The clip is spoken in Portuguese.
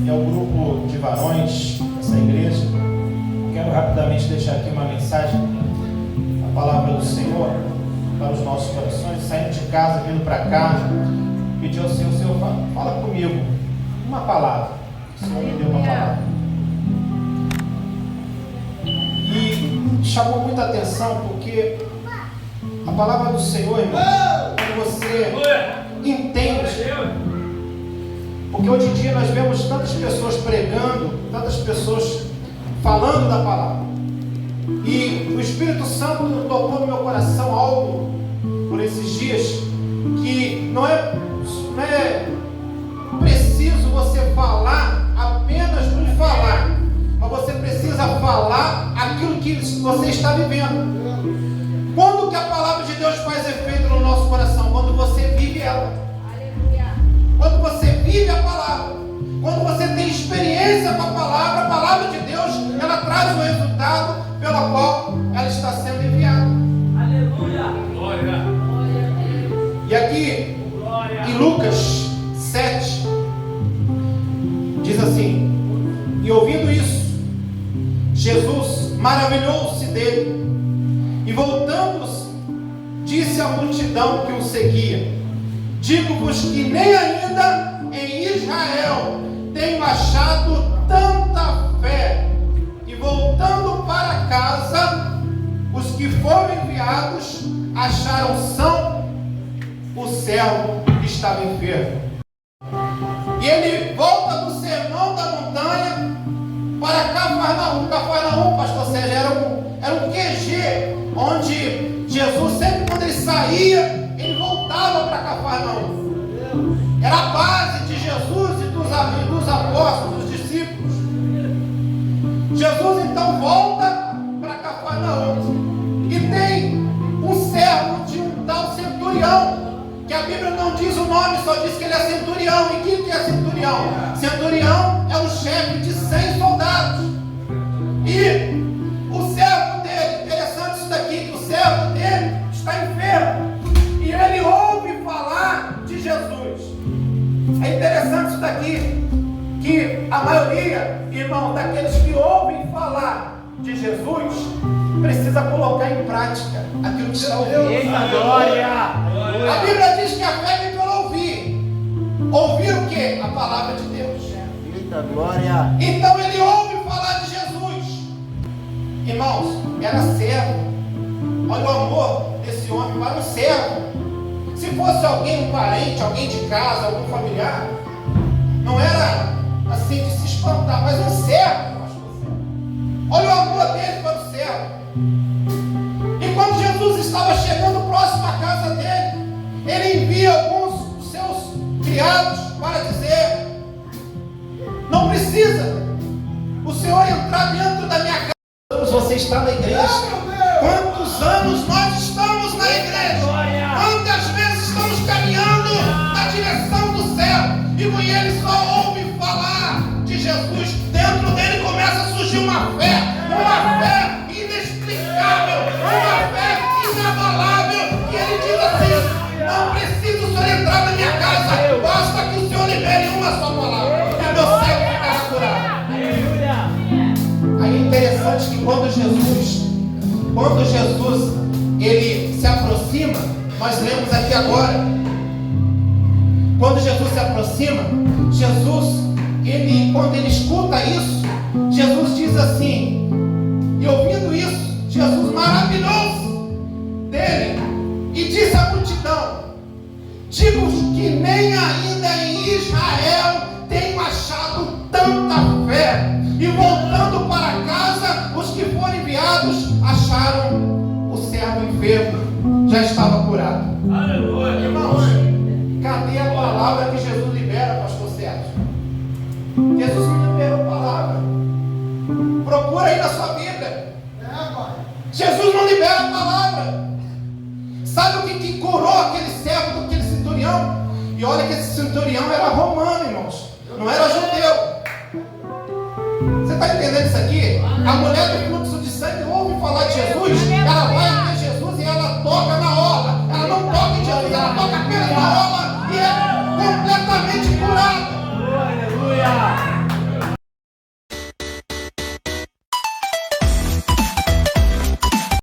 é o grupo de varões dessa igreja. Quero rapidamente deixar aqui uma mensagem, a palavra do Senhor para os nossos corações. Saindo de casa, vindo para cá, pedi ao Senhor: Senhor, fala comigo uma palavra. O Senhor me deu uma palavra e chamou muita atenção, porque a palavra do Senhor, irmão, quando você entende, porque hoje em dia nós vemos tantas pessoas pregando, tantas pessoas falando da palavra, e o Espírito Santo tocou no meu coração algo por esses dias, que não é preciso você falar apenas por falar, mas você precisa falar aquilo que você está vivendo. Quando que a palavra de Deus faz efeito no nosso coração? Quando você vive ela. Quando você vive a palavra, quando você tem experiência com a palavra de Deus, ela traz o resultado pelo qual ela está sendo enviada. Aleluia! Glória! E aqui, em Lucas 7, diz assim: e ouvindo isso, Jesus maravilhou-se dele, e voltando-se, disse à multidão que o seguia: digo-vos que nem ainda em Israel tenho achado tanta fé. E voltando para casa, os que foram enviados acharam são o servo que estava enfermo. E ele volta do sermão da montanha para Cafarnaum. Cafarnaum, pastor Sérgio, era um QG, onde Jesus, sempre quando ele saía, ele voltava para Cafarnaum. Era a base de Jesus e dos apóstolos, dos discípulos. Jesus então volta para Cafarnaum e tem um servo de um tal centurião, que a Bíblia não diz o nome, só diz que ele é centurião. E quem que é centurião? Centurião é o chefe de 100 soldados. E o servo dele, interessante isso daqui, que o servo dele está enfermo, e ele ouve falar de Jesus. É interessante isso daqui, que a maioria, irmão, daqueles que ouvem falar de Jesus, precisa colocar em prática aquilo que está ouvindo. Eita, glória! A Bíblia diz que a fé vem pelo ouvir. Ouvir o quê? A palavra de Deus. Eita, glória! Então ele ouve falar de Jesus. Irmãos, era servo. Olha o amor desse homem para um servo. Se fosse alguém, um parente, alguém de casa, algum familiar, não era assim de se espantar, mas um servo, pastor Sérgio. Olha o amor dele para o servo. E quando Jesus estava chegando próximo à casa dele, ele envia alguns dos seus criados para dizer: não precisa o Senhor entrar dentro da minha casa. Você está na igreja? Quantos anos nós estamos na igreja? Quantas vezes estamos caminhando na direção do céu e ele só ouve falar de Jesus? Dentro dele começa a surgir uma fé inexplicável, uma fé inabalável, e ele diz assim: não preciso o Senhor entrar na minha casa, basta que o Senhor libere uma só palavra e meu cego ficará curado. Aí é interessante que quando Jesus ele se aproxima, nós lemos aqui agora, quando Jesus se aproxima, quando ele escuta isso, Jesus diz assim, e ouvindo isso, Jesus maravilhou-se dele e disse à multidão: digo que nem ainda em Israel tenho achado tanta fé. E voltando para casa, os que foram enviados acharam o servo enfermo, já estava curado. Aleluia! Irmãos, cadê a palavra que Jesus libera, pastor Sérgio? Jesus me liberou a palavra. Procura aí na sua Bíblia. Jesus não libera a palavra. Sabe o que curou aquele servo, aquele centurião? E olha que esse centurião era romano, irmãos, não era judeu. Você está entendendo isso aqui? A mulher do fluxo de sangue ouve falar de Jesus